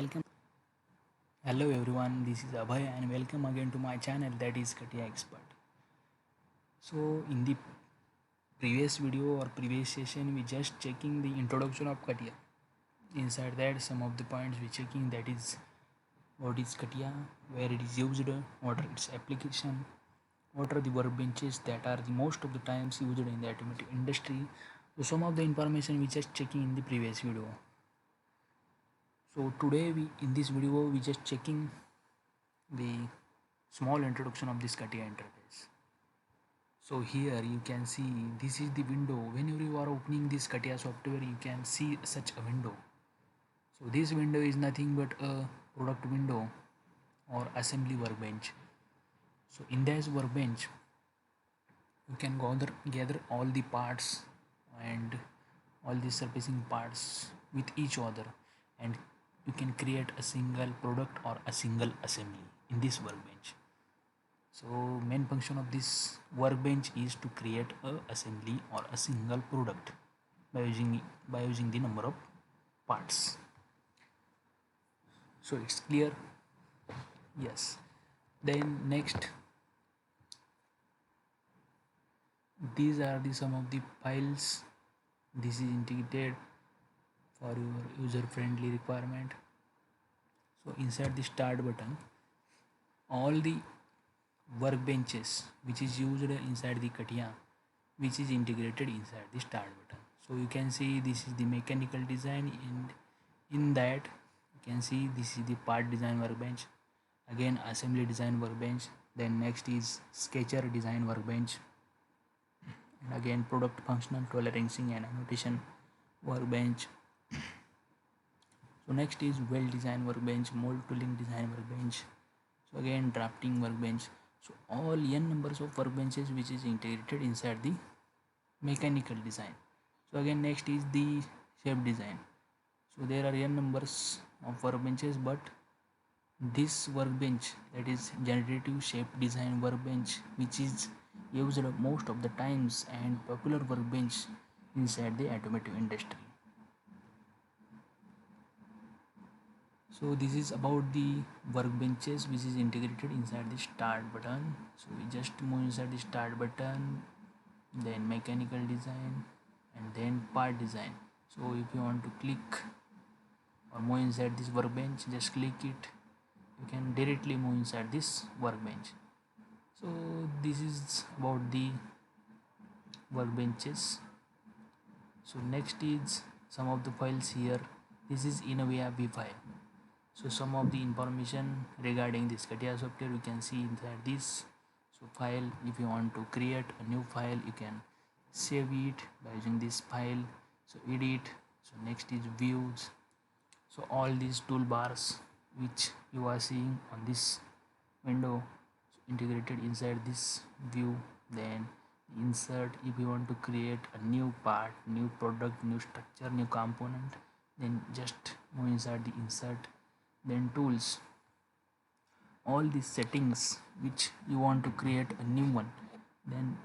welcome. Hello everyone, this is Abhay and welcome again to my channel, that is Catiia Expert. So in the previous video or previous session we just checking the introduction of Catiia. Inside that some of the points we checking, that is what is Catiia, where it is used, what are its application, what are the workbenches that are the most of the times used in the automotive industry. So some of the information we just checking in the previous video. So today we in this video we just checking the small introduction of this Catiia interface. So here you can see this is the window. Whenever you are opening this Catiia software, you can see such a window. So this window is nothing but a product window or assembly workbench. So in this workbench, you can gather all the parts and all the surfacing parts with each other, and you can create a single product or a single assembly in this workbench. So main function of this workbench is to create a assembly or a single product by using the number of parts. So it's clear? Yes. Then next, these are the some of the files. This is integrated for your user friendly requirement. So inside the start button, all the workbenches which is used inside the Catiia, which is integrated inside the start button. So you can see this is the mechanical design, and in that you can see this is the part design workbench, again assembly design workbench, then next is sketcher design workbench, and again product functional tolerancing and annotation workbench. So next is weld design workbench, mold tooling design workbench, so again drafting workbench. So all n numbers of workbenches which is integrated inside the mechanical design. So again next is the shape design. So there are n numbers of workbenches, but this workbench, that is generative shape design workbench, which is used most of the times and popular workbench inside the automotive industry. So this is about the workbenches which is integrated inside the start button. So we just move inside the start button, then mechanical design, and then part design. So if you want to click or move inside this workbench, just click it, you can directly move inside this workbench. So this is about the workbenches. So next is some of the files here. This is in a way a file. So some of the information regarding this Catiia software you can see inside this. So file, if you want to create a new file, you can save it by using this file. So edit. So next is views. So all these toolbars which you are seeing on this window, so integrated inside this view. Then insert, if you want to create a new part, new product, new structure, new component, then just move inside the insert. Then tools, all these settings which you want to create a new one, then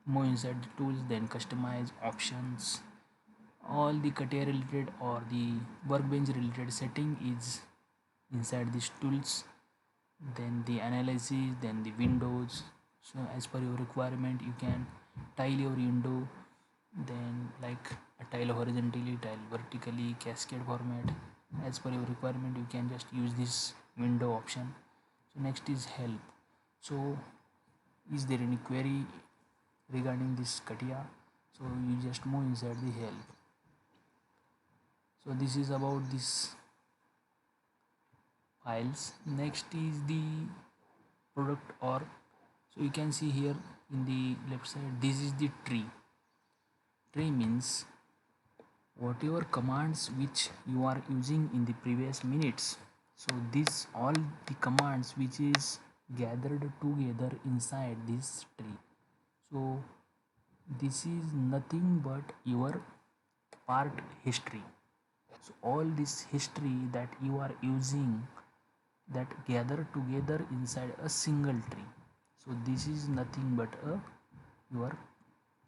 move inside the tools. Then customize options, all the Catiia related or the workbench related setting is inside these tools. Then the analysis, then the windows. So as per your requirement you can tile your window, then like a tile horizontally, tile vertically, cascade format. As per your requirement you can just use this window option. So next is help. So is there any query regarding this Catiia? So you just move inside the help. So this is about this files. Next is the product, or so you can see here in the left side, this is the tree. Tree means whatever commands which you are using in the previous minutes. So this all the commands which is gathered together inside this tree. So this is nothing but your part history. So all this history that you are using, that gather together inside a single tree. So this is nothing but your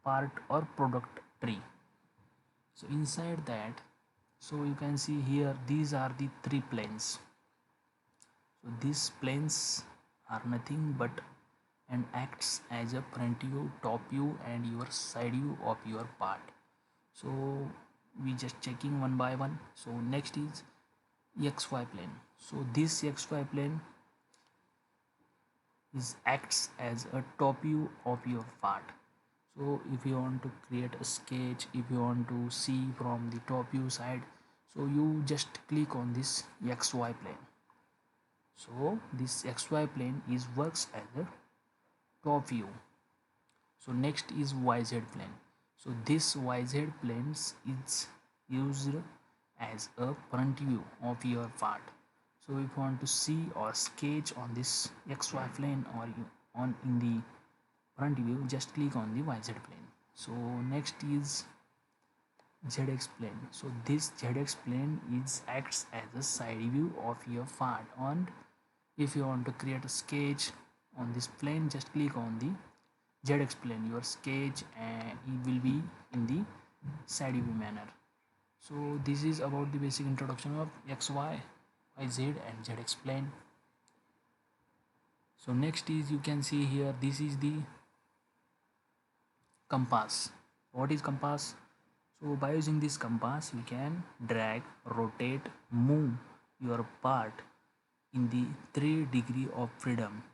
part or product tree. So inside that So you can see here these are the three planes. So these planes are nothing but and acts as a front view, top view and your side view of your part. So we just checking one by one. So next is xy plane. So this xy plane is acts as a top view of your part. So if you want to create a sketch, if you want to see from the top view side, so you just click on this xy plane. So this xy plane is works as a top view. So next is yz plane. So this yz planes is used as a front view of your part. So if you want to see or sketch on this xy plane or on in the front view, just click on the yz plane. So next is zx plane. So this zx plane is acts as a side view of your part, and if you want to create a sketch on this plane, just click on the zx plane. Your sketch it will be in the side view manner. So this is about the basic introduction of xy, yz and zx plane. So next is, you can see here, this is the compass. What is compass? So by using this compass you can drag, rotate, move your part in the 3 degree of freedom.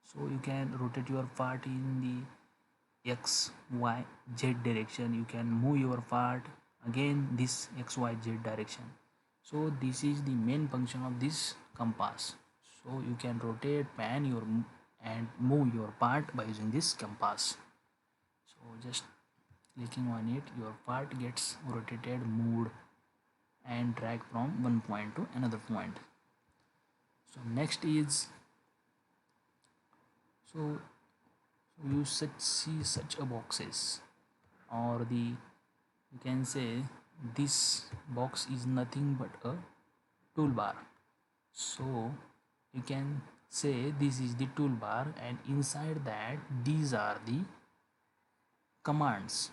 So you can rotate your part in the x, y, z direction. You can move your part again this x, y, z direction. So this is the main function of this compass. So you can rotate, pan your and move your part by using this compass. So just clicking on it, your part gets rotated, moved and dragged from one point to another point. So next is, so you see such a boxes, or the, you can say this box is nothing but a toolbar. So you can say this is the toolbar, and inside that these are the commands.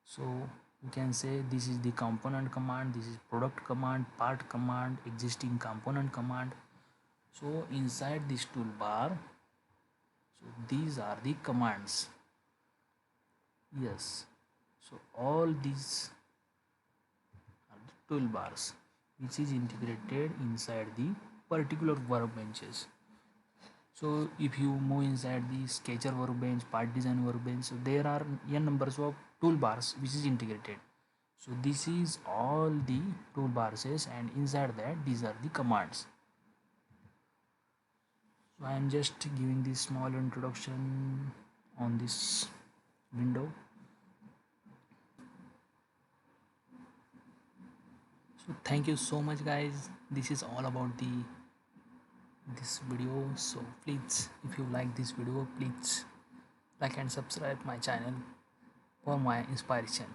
So you can say this is the component command, this is product command, part command, existing component command. So inside this toolbar, so these are the commands. Yes, so all these are the toolbars which is integrated inside the particular workbenches. So if you move inside the sketcher workbench, part design workbench, so there are n numbers of toolbars which is integrated. So this is all the toolbars, and inside that these are the commands. So I am just giving this small introduction on this window. So thank you so much guys. This is all about this video. So please, if you like this video, please like and subscribe my channel for my inspiration.